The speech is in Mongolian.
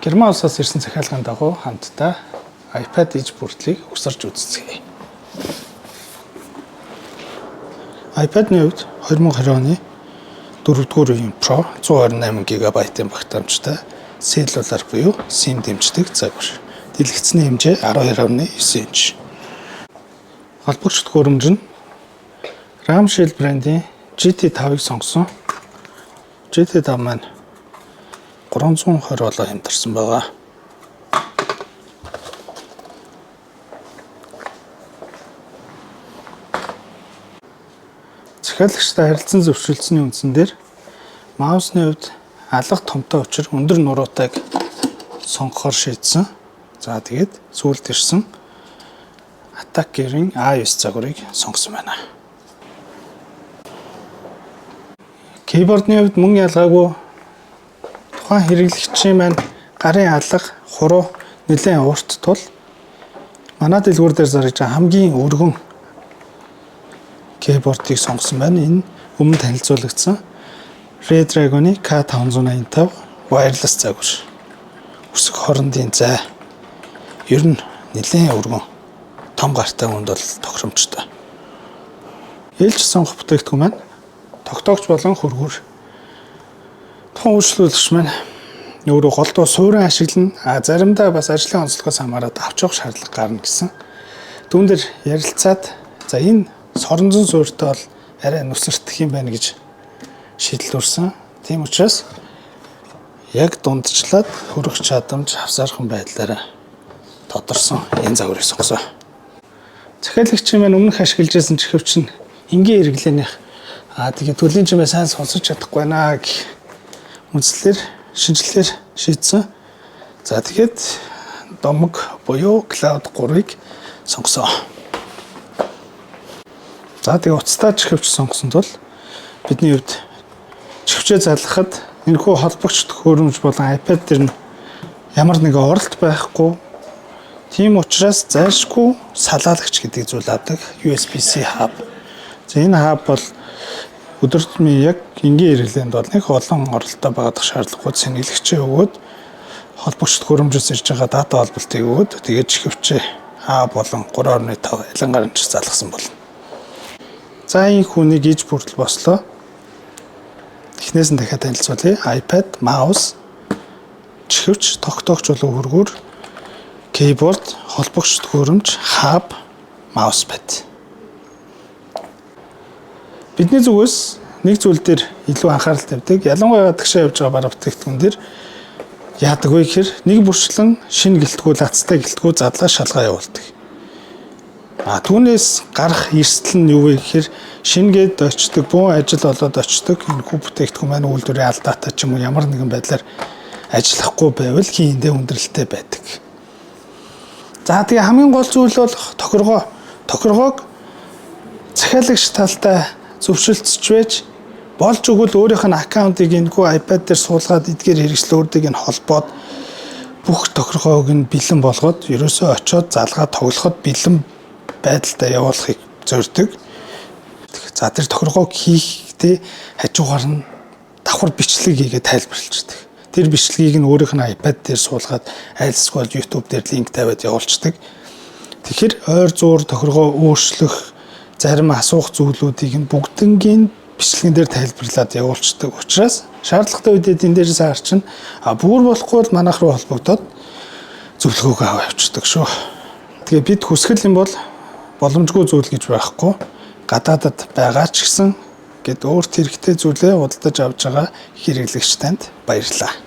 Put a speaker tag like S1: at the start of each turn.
S1: Герман улсаас ирсэн захиалгын дагуу хамтдаа iPad иж бүрдлийг угсарч үзцгээе. iPad-ны хувьд 2020 оны 4-р үеийн Pro 128 GB-ийн багтаамжтай сэллюлар буюу SIM дэмждэг загвар. Дэлгэцний хэмжээ 12.9 инч. Холбогч төхөөрөмж нь Ramshell брендийн GT5-ыг сонгосон. GT5 маань 320 болоо хямдарсан байгаа. Захиалагчтай харилцан зөвшөөрлсөний үндсэн дээр маусны хувьд алга томтой учир өндөр нуруутайг сонгохоор шийдсэн. За тэгээд сүүлд ирсэн Attack Gear-ийн A9 загварыг сонгосон байна. Кейбордны хувьд мөн ялгаагүй тухайн хэрэглэгчийн маань гарын алга, хуруу нэлээд урт тул манай дэлгүүр дээр зарж байгаа хамгийн өргөн кейбордыг сонгосон байна. Энэ өмнө танилцуулагдсан Redragon-ы K585 wireless загвар. Үсэг хоорондын зай ер нь нэлээд өргөн том гартай хүнд бол тохиромжтой. Ээлж сонгох бүтээгдэхүүн маань тогтоогч болон хөргүүр. Тухайн үйлчлүүлэгч маань өөрөө голдуу суурин ашиглана. Заримдаа бас ажлын онцлогоос хамаарат авч явах шаардлага гарна гэсэн. Түүн дээр ярилцаад за энэ соронзон суурьтай бол арай нүсэрдэх юм байна гэж шийдэл өрсөн. Тийм учраас яг дундчлаад хөрөх чадамж авсаархан байдлаараа тодорсон энэ загварыг сонгосон. Захиалагчийн маань өмнөх ашиглаж байсан чихвч нь энгийн хэрэглээнийх тэгээд төлөвийн чимээ сайн сонсож чадахгүй байна гэх үндслээр шинжилгээр шийдсэн. За тэгээд домог буюу Cloud 3-ыг сонгосон. За тэгээд уцтай чихвч сонгосон тул бидний хувьд чихвчээ залгахад энэхүү холбогч төхөөрөмж болон iPad дээр нь ямар нэгэн оролт байхгүй. Тийм учраас зайлшгүй салаалагч гэдэг зүйл авдаг USB-C hub. За энэ hub бол өдөр тутмын яг энгийн хэрэглээнд бол нэг олон оролттой байгаадах шаардлагууд сэнгэлэгчээ өгөөд холбогч төхөөрөмжөөс ирж байгаа дата холболтыг өгөөд тэгээд чихвчээ hub болон 3.5 ялангаарч залгасан болно. За энэ хүнийг иж бүрдэл бослоо. Эхнээс нь дахиад танилцуулъя. iPad, mouse, чихвч, тогтоогч болон хөргүүр, keyboard, холбогч төхөөрөмж, hub, mousepad. Бидний зүгээс нэг зүйл дээр илүү анхаарал тавьдаг. Ялангуяа гадагшаа явж байгаа бараа бүтээгдэхүүн дээр яадаг вэ гэхээр нэг бүрчлэн шинэ гэлтгүү, лацтай гэлтгүү задлаа шалгаа явуулдаг. Түүнээс гарах эрсдэл нь юу вэ гэхээр шингээд очдог, бүүн ажил болоод очдог энэ хүү бүтээгдэхүүн маань үйлдвэрийн алдаатай ч юм уу ямар нэгэн байдлаар ажиллахгүй байвал хийндээ өндөрлөлттэй байдаг. За тэгээ хамгийн гол зүйл бол тохиргоог захиалагч талтай зөвшөлтсөж байж болж өгвөл өөрийнх нь аккаунтыг энэхүү iPad дээр суулгаад эдгээр хэрэгслүүдийг нь холбоод бүх тохиргоог нь бэлэн болгоод ерөөсөө очиод залгаад тоглоход бэлэн байдалтай явуулахыг зорддог. За тэр тохиргоог хийхдээ хажуугаар нь давхар бичлэг хийгээд тайлбарлаждаг. Тэр бичлэгийг нь өөрийнх нь iPad дээр суулгаад айлсгүй YouTube дээр линк тавиад явуулцдаг. Тэгэхээр ойр зуур тохиргоо өөрчлөх зарим асуух зүйлүүдийг нь бүгднгийн бичлэгэн дээр тайлбарлаад явуулцдаг учраас шаардлагатай үедээ энэ дээрээс харчин бүр болохгүй бол манайх руу холбогдоод зөвлөгөөгөө аваа явуулцдаг шүү. Тэгээ бид хүсгэл юм бол боломжгүй зүйл гэж байхгүй. Гадаадад байгаа ч гэсэн гээд өөрт хэрэгтэй зүйлээ худалдаж авч байгаа хэрэглэгч танд баярлалаа.